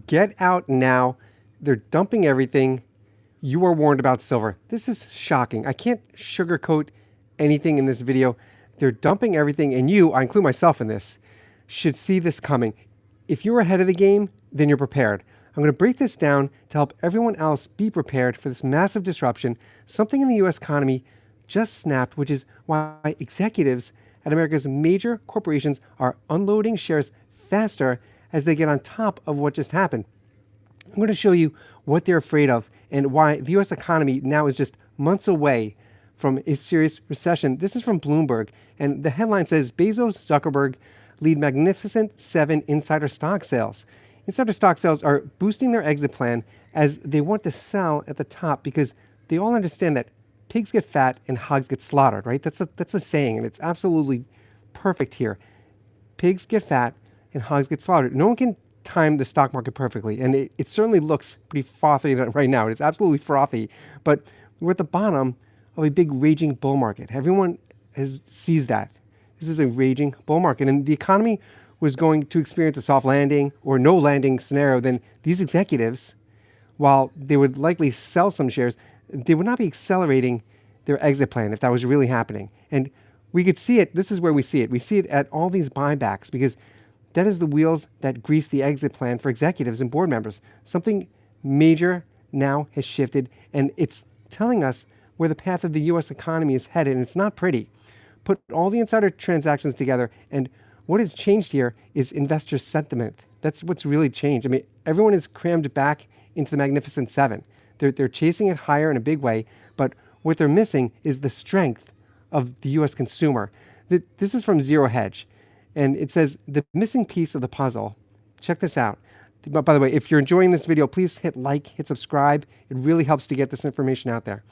Get out now. They're dumping everything. You are warned about silver. This is shocking. I can't sugarcoat anything in this video. They're dumping everything, and you, I include myself in this, should see this coming. If you're ahead of the game, then you're prepared. I'm going to break this down to help everyone else be prepared for this massive disruption. Something in the U.S. economy just snapped, which is why executives at America's major corporations are unloading shares faster as they get on top of what just happened. I'm going to show you what they're afraid of and why the U.S. economy now is just months away from a serious recession. This is from Bloomberg, and the headline says, Bezos, Zuckerberg lead Magnificent Seven insider stock sales. Insider stock sales are boosting their exit plan as they want to sell at the top because they all understand that pigs get fat and hogs get slaughtered, right? That's a saying, and it's absolutely perfect here. Pigs get fat and hogs get slaughtered. No one can time the stock market perfectly, and it certainly looks pretty frothy right now. It's absolutely frothy, but we're at the bottom of a big raging bull market. Everyone sees that. This is a raging bull market, and the economy was going to experience a soft landing or no landing scenario. Then these executives, while they would likely sell some shares, they would not be accelerating their exit plan if that was really happening. And we could see it. This is where we see it. We see it at all these buybacks because that is the wheels that grease the exit plan for executives and board members. Something major now has shifted, and it's telling us where the path of the U.S. economy is headed, and it's not pretty. Put all the insider transactions together, and what has changed here is investor sentiment. That's what's really changed. I mean, everyone is crammed back into the Magnificent Seven. They're chasing it higher in a big way, but what they're missing is the strength of the U.S. consumer. This is from Zero Hedge, and it says the missing piece of the puzzle. Check this out. But by the way, if you're enjoying this video, please hit like, hit subscribe. It really helps to get this information out there.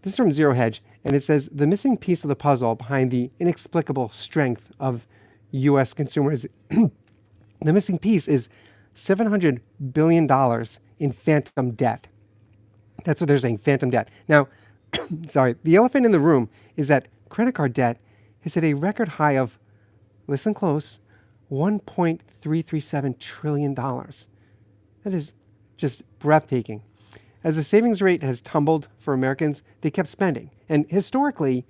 This is from Zero Hedge, and it says the missing piece of the puzzle behind the inexplicable strength of U.S. consumers. The missing piece is $700 billion in phantom debt. That's what they're saying, phantom debt. Now, sorry, the elephant in the room is that credit card debt is at a record high of, listen close, $1.337 trillion. That is just breathtaking. As the savings rate has tumbled for Americans, they kept spending. And historically,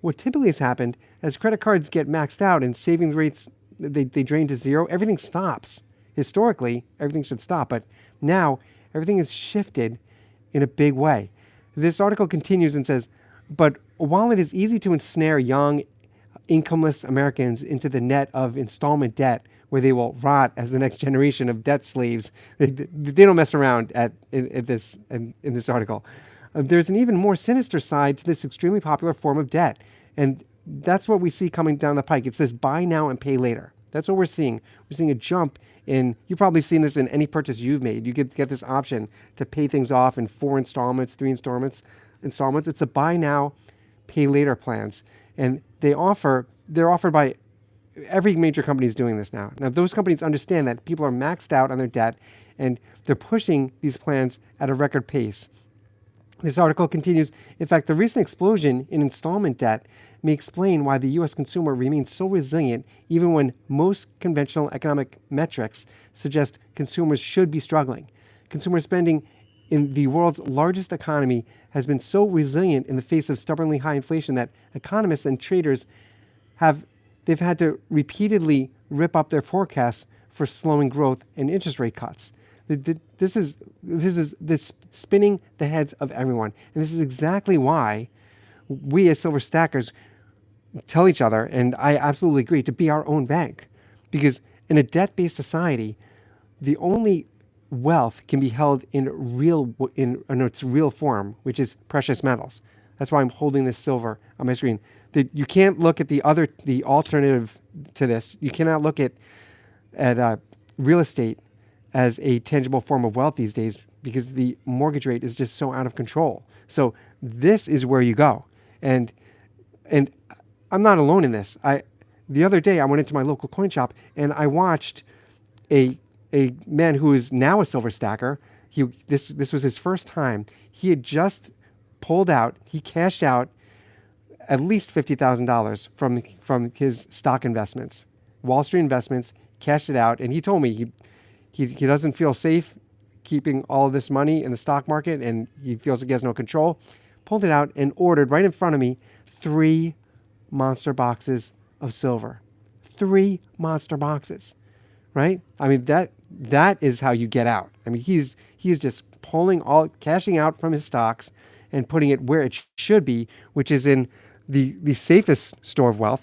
what typically has happened, as credit cards get maxed out and savings rates, they drain to zero, everything stops. Historically, everything should stop. But now, everything is shifted in a big way. This article continues and says, but while it is easy to ensnare young, incomeless Americans into the net of installment debt, where they will rot as the next generation of debt slaves, they don't mess around in this article. There's an even more sinister side to this extremely popular form of debt, and that's what we see coming down the pike. It says buy now and pay later. That's what we're seeing. We're seeing a jump in, you've probably seen this in any purchase you've made. You get this option to pay things off in 4 installments, 3 installments. It's a buy now, pay later plans. And they're offered by every major company is doing this now. Now, those companies understand that people are maxed out on their debt, and they're pushing these plans at a record pace. This article continues, in fact, the recent explosion in installment debt may explain why the U.S. consumer remains so resilient even when most conventional economic metrics suggest consumers should be struggling. Consumer spending in the world's largest economy has been so resilient in the face of stubbornly high inflation that economists and traders they've had to repeatedly rip up their forecasts for slowing growth and interest rate cuts. This is spinning the heads of everyone. And this is exactly why we as silver stackers tell each other, and I absolutely agree, to be our own bank. Because in a debt-based society, the only wealth can be held in its real form, which is precious metals. That's why I'm holding this silver on my screen. You can't look at the alternative to this. You cannot look at real estate as a tangible form of wealth these days because the mortgage rate is just so out of control. So this is where you go. And I'm not alone in this. The other day I went into my local coin shop and I watched a man who is now a silver stacker. This was his first time. He had just he cashed out at least $50,000 from his stock investments, Wall Street investments, cashed it out. And he told me He doesn't feel safe keeping all of this money in the stock market, and he feels like he has no control. Pulled it out and ordered right in front of me 3 monster boxes of silver. 3 monster boxes, right? I mean, that is how you get out. I mean, he's just cashing out from his stocks and putting it where it should be, which is in the safest store of wealth,